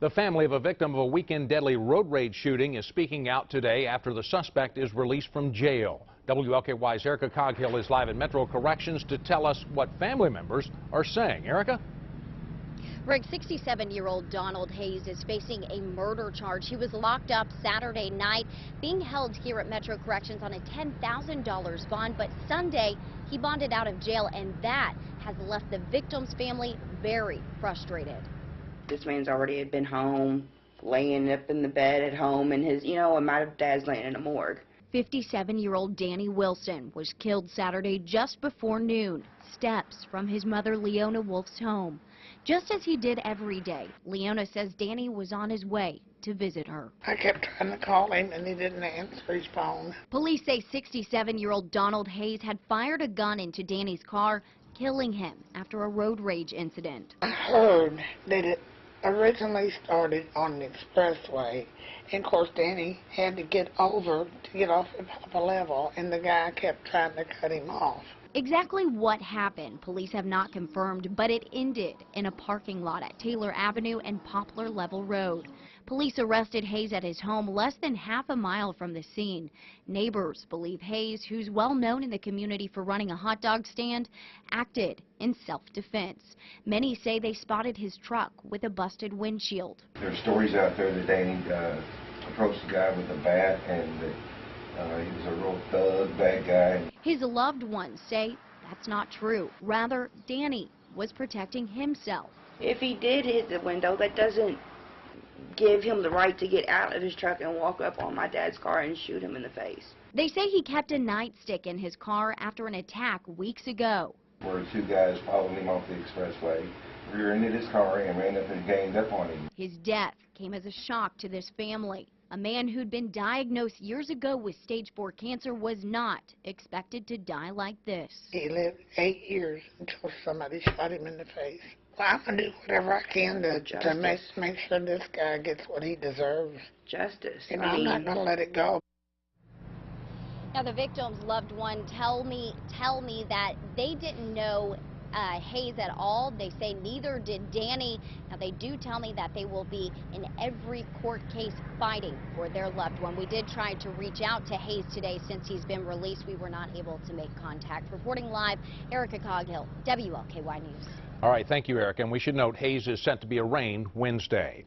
The family of a victim of a weekend deadly road rage shooting is speaking out today after the suspect is released from jail. WLKY's Erica Coghill is live at Metro Corrections to tell us what family members are saying. Erica? Rick, 67-year-old Donald Hayes is facing a murder charge. He was locked up Saturday night, being held here at Metro Corrections on a $10,000 bond, but Sunday he bonded out of jail, and that has left the victim's family very frustrated. This man's already had been home, laying up in the bed at home, and and my dad's laying in a morgue. 57-year-old Danny Wilson was killed Saturday just before noon, steps from his mother Leona Wolf's home. Just as he did every day, Leona says Danny was on his way to visit her. I kept trying to call him and he didn't answer his phone. Police say 67-year-old Donald Hayes had fired a gun into Danny's car, killing him after a road rage incident. I heard that it originally started on the expressway, and of course Danny had to get over to get off the level, and the guy kept trying to cut him off. Exactly what happened, police have not confirmed, but it ended in a parking lot at Taylor Avenue and Poplar Level Road. Police arrested Hayes at his home less than half a mile from the scene. Neighbors believe Hayes, who's well known in the community for running a hot dog stand, acted in self-defense. Many say they spotted his truck with a busted windshield. There's stories out there that Danny approached the guy with a bat and that he was a real thug, bad guy. His loved ones say that's not true. Rather, Danny was protecting himself. If he did hit the window, that doesn't give him the right to get out of his truck and walk up on my dad's car and shoot him in the face. They say he kept a nightstick in his car after an attack weeks ago. Where two guys followed him off the expressway, rear-ended his car and ran up and ganged up on him. His death came as a shock to this family. A man who'd been diagnosed years ago with stage 4 cancer was not expected to die like this. He lived 8 years until somebody shot him in the face. Well, I'm going to do whatever I can to make sure this guy gets what he deserves. Justice. And I'm not going to let it go. Now, the victim's loved one tell me that they didn't know Hayes at all. They say neither did Danny. Now, they do tell me that they will be in every court case fighting for their loved one. We did try to reach out to Hayes today since he's been released. We were not able to make contact. Reporting live, Erica Coghill, WLKY News. All right, thank you, Erica. And we should note Hayes is set to be arraigned Wednesday.